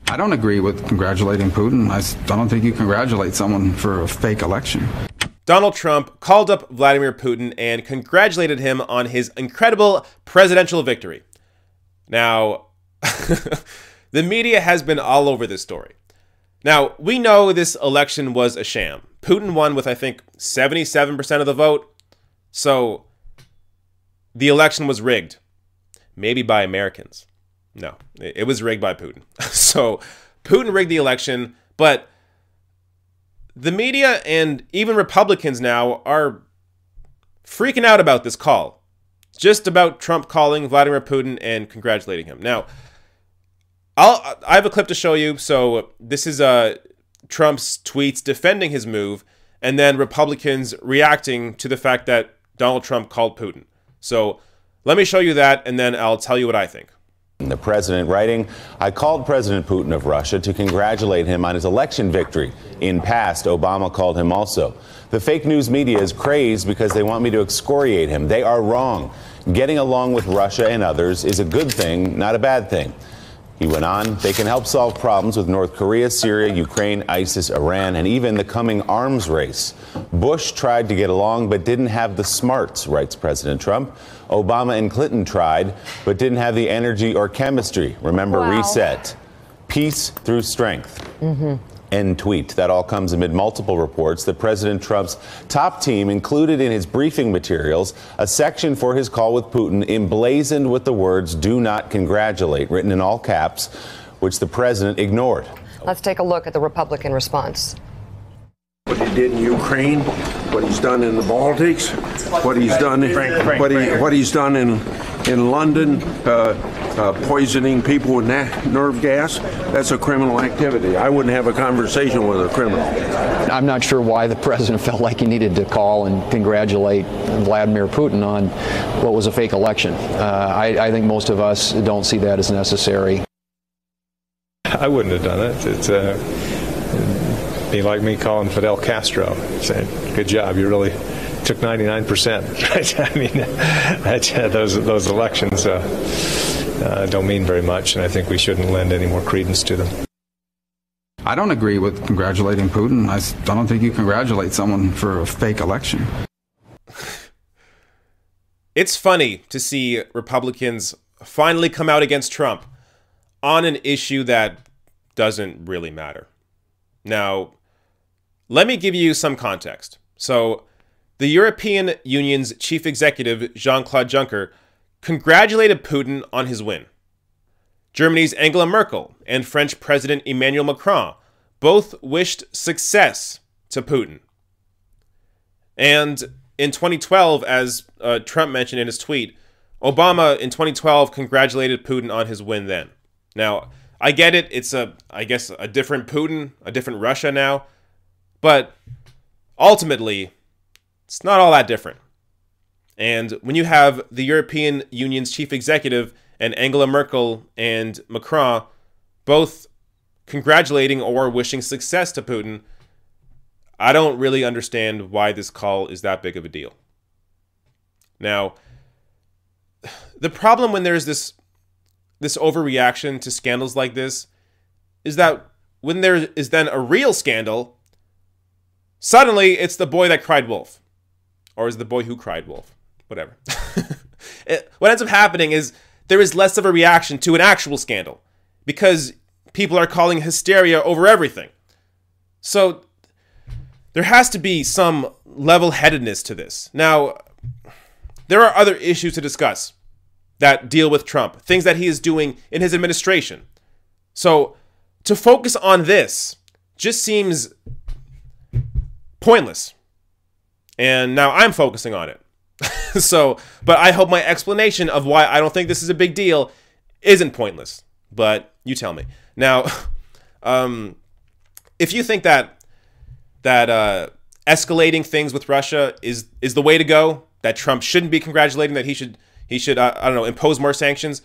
I don't agree with congratulating Putin. I don't think you congratulate someone for a fake election. Donald Trump called up Vladimir Putin and congratulated him on his incredible presidential victory. Now, the media has been all over this story. Now, we know this election was a sham. Putin won with, I think, 77% of the vote. So, the election was rigged. Maybe by Americans. No, it was rigged by Putin. So, Putin rigged the election, but the media and even Republicans now are freaking out about this call. Just about Trump calling Vladimir Putin and congratulating him. Now, I have a clip to show you. So this is Trump's tweets defending his move, and then Republicans reacting to the fact that Donald Trump called Putin. So let me show you that, and then I'll tell you what I think. The president writing, I called President Putin of Russia to congratulate him on his election victory. In past, Obama called him also. The fake news media is crazed because they want me to excoriate him. They are wrong. Getting along with Russia and others is a good thing, not a bad thing. He went on, they can help solve problems with North Korea, Syria, Ukraine, ISIS, Iran, and even the coming arms race. Bush tried to get along but didn't have the smarts, writes President Trump. Obama and Clinton tried but didn't have the energy or chemistry. Remember, reset. Peace through strength. End tweet. That all comes amid multiple reports that President Trump's top team included in his briefing materials a section for his call with Putin emblazoned with the words "do not congratulate" written in all caps, which the president ignored. Let's take a look at the Republican response. What he did in Ukraine, what he's done in the Baltics, what he's done, what he's done in London, poisoning people with nerve gas, that's a criminal activity. I wouldn't have a conversation with a criminal. I'm not sure why the president felt like he needed to call and congratulate Vladimir Putin on what was a fake election. I think most of us don't see that as necessary. I wouldn't have done it. It'd be like me calling Fidel Castro, saying, "Good job, you really took 99%." Right? I mean, those elections don't mean very much, and I think we shouldn't lend any more credence to them. I don't agree with congratulating Putin. I don't think you congratulate someone for a fake election. It's funny to see Republicans finally come out against Trump on an issue that doesn't really matter. Now, let me give you some context. So, the European Union's chief executive, Jean-Claude Juncker, congratulated Putin on his win. Germany's Angela Merkel and French President Emmanuel Macron both wished success to Putin. And in 2012, as Trump mentioned in his tweet, Obama in 2012 congratulated Putin on his win then. Now, I get it. It's I guess a different Putin, a different Russia now. But ultimately, it's not all that different. And when you have the European Union's chief executive and Angela Merkel and Macron both congratulating or wishing success to Putin, I don't really understand why this call is that big of a deal. Now, the problem when there's this overreaction to scandals like this is that when there is then a real scandal, suddenly it's the boy that cried wolf. Or is the boy who cried wolf. Whatever. What ends up happening is there is less of a reaction to an actual scandal because people are calling hysteria over everything. So there has to be some level-headedness to this. Now, there are other issues to discuss that deal with Trump, things that he is doing in his administration. So to focus on this just seems pointless. And now I'm focusing on it. But I hope my explanation of why I don't think this is a big deal isn't pointless. But you tell me. Now, if you think that escalating things with Russia is the way to go, that Trump shouldn't be congratulating, that he should I don't know, impose more sanctions,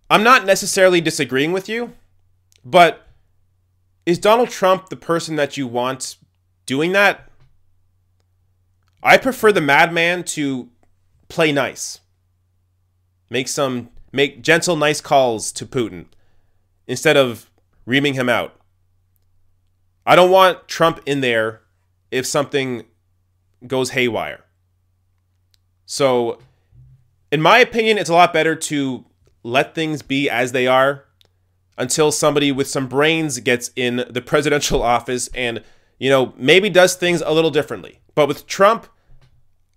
I'm not necessarily disagreeing with you, but is Donald Trump the person that you want doing that? I prefer the madman to play nice. Make gentle, nice calls to Putin. instead of reaming him out. I don't want Trump in there if something goes haywire. So, in my opinion, it's a lot better to let things be as they are until somebody with some brains gets in the presidential office and, maybe does things a little differently. But with Trump,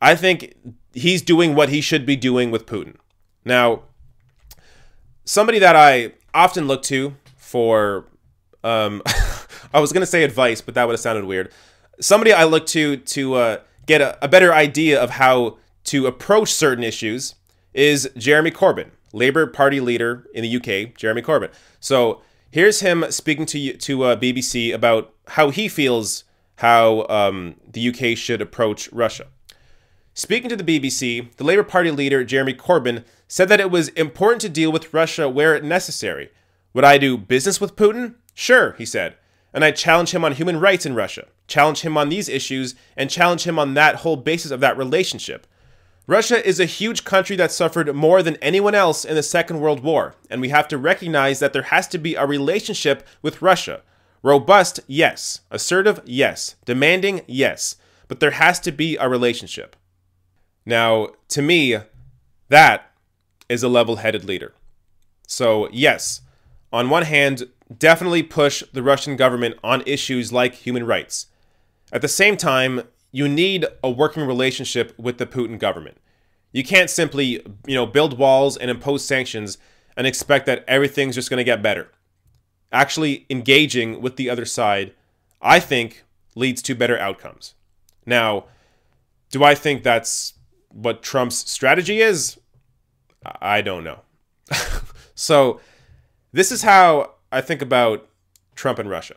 I think he's doing what he should be doing with Putin. Now, somebody that I often look to for, I was going to say advice, but that would have sounded weird. Somebody I look to get a better idea of how to approach certain issues is Jeremy Corbyn, Labour Party leader in the UK, Jeremy Corbyn. So here's him speaking to BBC about how he feels how the UK should approach Russia. Speaking to the BBC, the Labour Party leader, Jeremy Corbyn, said that it was important to deal with Russia where necessary. Would I do business with Putin? Sure, he said. And I challenge him on human rights in Russia, challenge him on these issues, and challenge him on that whole basis of that relationship. Russia is a huge country that suffered more than anyone else in the Second World War, and we have to recognize that there has to be a relationship with Russia. Robust, yes. Assertive, yes. Demanding, yes. But there has to be a relationship. Now, to me, that is a level-headed leader. So, yes, on one hand, definitely push the Russian government on issues like human rights. At the same time, you need a working relationship with the Putin government. You can't simply, build walls and impose sanctions and expect that everything's just going to get better. Actually engaging with the other side, I think, leads to better outcomes. Now, do I think that's what Trump's strategy is? I don't know. So, this is how I think about Trump and Russia.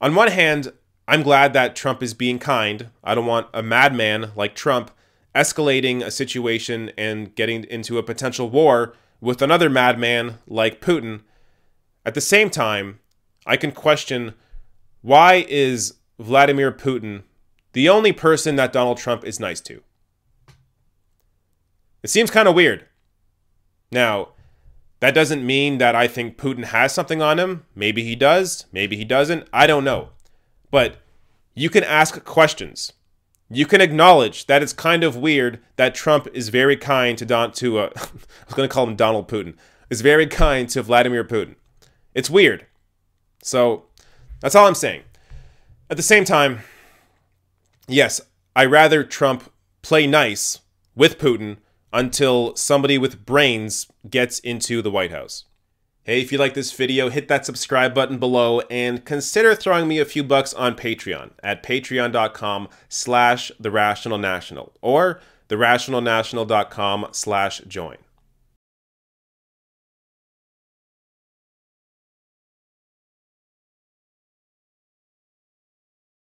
On one hand, I'm glad that Trump is being kind. I don't want a madman like Trump escalating a situation and getting into a potential war with another madman like Putin. At the same time, I can question, why is Vladimir Putin the only person that Donald Trump is nice to? It seems kind of weird. Now, that doesn't mean that I think Putin has something on him. Maybe he does, maybe he doesn't. I don't know. But you can ask questions. You can acknowledge that it's kind of weird that Trump is very kind to I was going to call him Donald Putin, is very kind to Vladimir Putin. It's weird. So that's all I'm saying. At the same time, yes, I'd rather Trump play nice with Putin until somebody with brains gets into the White House. Hey, if you like this video, hit that subscribe button below and consider throwing me a few bucks on Patreon at patreon.com/therationalnational or therationalnational.com/join.